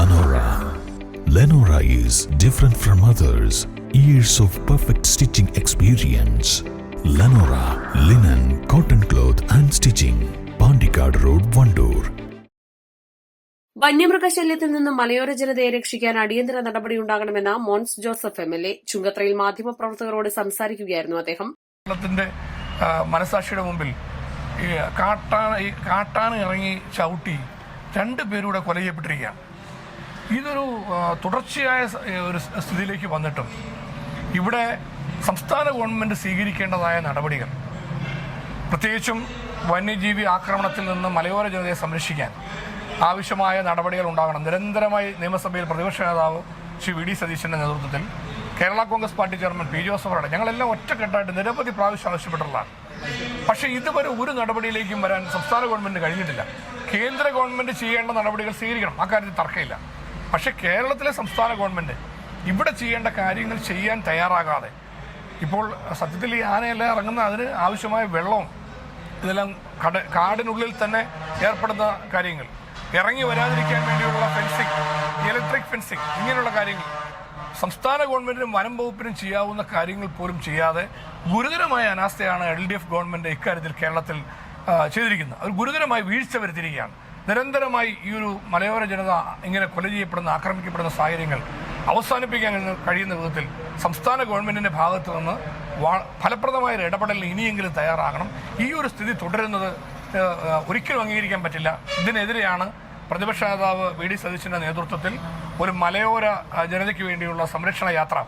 Lenora. Lenora is different from others. Years of perfect stitching experience. Lenora linen, cotton cloth and stitching. Pandikad Road, Vandoor. വന്യമൃഗശല്യത്തിൽ നിന്നും മലയോര ജനതയെ രക്ഷിക്കാൻ അടിയന്തര നടപടിയുണ്ടാകണമെന്ന് Mons Joseph MLA ചുങ്കത്രയിൽ മാധ്യമപ്രവർത്തകരോട് സംസാരിക്കുകയായിരുന്നു അദ്ദേഹം. മനസാക്ഷിയുടെ മുമ്പിൽ കാട്ടാന ഇറങ്ങി ചവിട്ടി 2 പേരൂടെ കൊല ചെയ്യപ്പെട്ടിരിക്കുകയാണ്. ഇതൊരു തുടർച്ചയായ ഒരു സ്ഥിതിയിലേക്ക് വന്നിട്ടും ഇവിടെ സംസ്ഥാന ഗവൺമെന്റ് സ്വീകരിക്കേണ്ടതായ നടപടികൾ, പ്രത്യേകിച്ചും വന്യജീവി ആക്രമണത്തിൽ നിന്ന് മലയോര ജനതയെ സംരക്ഷിക്കാൻ ആവശ്യമായ നടപടികൾ ഉണ്ടാകണം. നിരന്തരമായി നിയമസഭയിൽ പ്രതിപക്ഷ നേതാവ് ശ്രീ വി ഡി സതീശന്റെ നേതൃത്വത്തിൽ Kerala Congress party chairman P Joseph ഞങ്ങളെല്ലാം ഒറ്റക്കെട്ടായിട്ട് നിരവധി പ്രാവശ്യം ആവശ്യപ്പെട്ടുള്ളതാണ്. പക്ഷേ ഇതുവരെ ഒരു നടപടിയിലേക്കും വരാൻ സംസ്ഥാന ഗവൺമെന്റിന് കഴിഞ്ഞിട്ടില്ല. കേന്ദ്ര ഗവൺമെന്റ് ചെയ്യേണ്ട നടപടികൾ സ്വീകരിക്കണം, അക്കാര്യത്തിൽ തർക്കമില്ല. പക്ഷേ കേരളത്തിലെ സംസ്ഥാന ഗവൺമെന്റ് ഇവിടെ ചെയ്യേണ്ട കാര്യങ്ങൾ ചെയ്യാൻ തയ്യാറാകാതെ ഇപ്പോൾ സത്യത്തിൽ ഈ ആനയെല്ലാം ഇറങ്ങുന്ന അതിന് ആവശ്യമായ വെള്ളവും ഇതെല്ലാം കാടിനുള്ളിൽ തന്നെ ഏർപ്പെടുന്ന കാര്യങ്ങൾ, ഇറങ്ങി വരാതിരിക്കാൻ വേണ്ടിയുള്ള ഫെൻസിങ്, ഇലക്ട്രിക് ഫെൻസിങ്, ഇങ്ങനെയുള്ള കാര്യങ്ങൾ സംസ്ഥാന ഗവൺമെന്റിനും വനം വകുപ്പിനും ചെയ്യാവുന്ന കാര്യങ്ങൾ പോലും ചെയ്യാതെ ഗുരുതരമായ അനാസ്ഥയാണ് LDF ഗവൺമെന്റ് ഇക്കാര്യത്തിൽ കേരളത്തിൽ ചെയ്തിരിക്കുന്നത്. ഒരു ഗുരുതരമായി വീഴ്ച വരുത്തിയിരിക്കുകയാണ്. നിരന്തരമായി ഈ ഒരു മലയോര ജനത ഇങ്ങനെ കൊല ചെയ്യപ്പെടുന്ന, ആക്രമിക്കപ്പെടുന്ന സാഹചര്യങ്ങൾ അവസാനിപ്പിക്കാൻ കഴിയുന്ന വിധത്തിൽ സംസ്ഥാന ഗവൺമെന്റിന്റെ ഭാഗത്തു നിന്ന് ഫലപ്രദമായ ഒരു ഇടപെടലിന് ഇനിയെങ്കിലും തയ്യാറാകണം. ഈ ഒരു സ്ഥിതി തുടരുന്നത് ഒരിക്കലും അംഗീകരിക്കാൻ പറ്റില്ല. ഇതിനെതിരെയാണ് പ്രതിപക്ഷ നേതാവ് വി ഡി സതീശന്റെ നേതൃത്വത്തിൽ ഒരു മലയോര ജനതയ്ക്ക് വേണ്ടിയുള്ള സംരക്ഷണ യാത്ര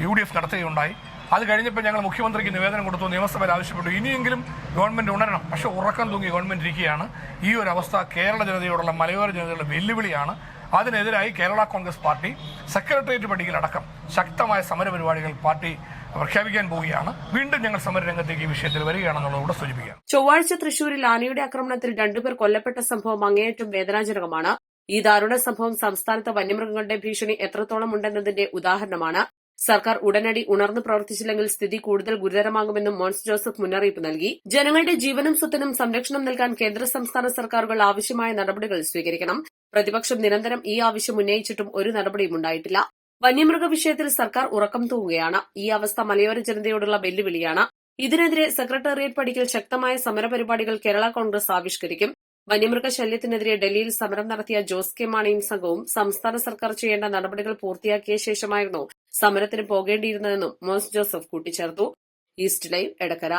UDF നടത്തുകയുണ്ടായി. അത് കഴിഞ്ഞപ്പോൾ ഞങ്ങൾ മുഖ്യമന്ത്രിക്ക് നിവേദനം കൊടുത്തു, നിയമസഭയിൽ ആവശ്യപ്പെട്ടു ഇനിയെങ്കിലും ഗവൺമെന്റ് ഉണരണം. പക്ഷെ ഉറക്കം തൂങ്ങി ഗവൺമെന്റ് ഇരിക്കുകയാണ്. ഈ ഒരു അവസ്ഥ കേരള ജനതയോടുള്ള, മലയോര ജനതയുടെ വെല്ലുവിളിയാണ്. അതിനെതിരായി കേരള കോൺഗ്രസ് പാർട്ടി സെക്രട്ടേറിയറ്റ് പടിയിലടക്കം ശക്തമായ സമരപരിപാടികൾ പാർട്ടി പ്രഖ്യാപിക്കാൻ പോവുകയാണ്. വീണ്ടും ഞങ്ങൾ സമരരംഗത്തേക്ക് ഈ വിഷയത്തിൽ വരികയാണെന്നുള്ളത് സൂചിപ്പിക്കുക. ചൊവ്വാഴ്ച തൃശൂരിൽ ആനയുടെ ആക്രമണത്തിൽ 2 പേർ കൊല്ലപ്പെട്ട സംഭവം അങ്ങേയറ്റം വേദനാജനകമാണ്. ഈ ദാരുണ സംഭവം സംസ്ഥാനത്ത് വന്യമൃഗങ്ങളുടെ ഭീഷണി എത്രത്തോളം ഉണ്ടെന്നതിന്റെ ഉദാഹരണമാണ്. സർക്കാർ ഉടനടി ഉണർന്നു പ്രവർത്തിച്ചില്ലെങ്കിൽ സ്ഥിതി കൂടുതൽ ഗുരുതരമാകുമെന്നും മോൻസ് ജോസഫ് മുന്നറിയിപ്പ് നൽകി. ജനങ്ങളുടെ ജീവനും സ്വത്തിനും സംരക്ഷണം നൽകാൻ കേന്ദ്ര സംസ്ഥാന സർക്കാരുകൾ ആവശ്യമായ നടപടികൾ സ്വീകരിക്കണം. പ്രതിപക്ഷം നിരന്തരം ഈ ആവശ്യം ഉന്നയിച്ചിട്ടും ഒരു നടപടിയും ഉണ്ടായിട്ടില്ല. വന്യമൃഗ വിഷയത്തിൽ സർക്കാർ ഉറക്കം തൂങ്ങുകയാണ്. ഈ അവസ്ഥ മലയോര ജനതയോടുള്ള വെല്ലുവിളിയാണ്. ഇതിനെതിരെ സെക്രട്ടേറിയറ്റ് പടിക്കൽ ശക്തമായ സമരപരിപാടികൾ കേരള കോൺഗ്രസ് ആവിഷ്കരിക്കും. വന്യമൃഗ ശല്യത്തിനെതിരെ ഡൽഹിയിൽ സമരം നടത്തിയ ജോസ് കെ മാണിയും സംഘവും സംസ്ഥാന സർക്കാർ ചെയ്യേണ്ട നടപടികൾ പൂർത്തിയാക്കിയ ശേഷമായിരുന്നു സമരത്തിന് പോകേണ്ടിയിരുന്നതെന്നും മോൻസ് ജോസഫ് കൂട്ടിച്ചേർത്തു. East live, Edakkara.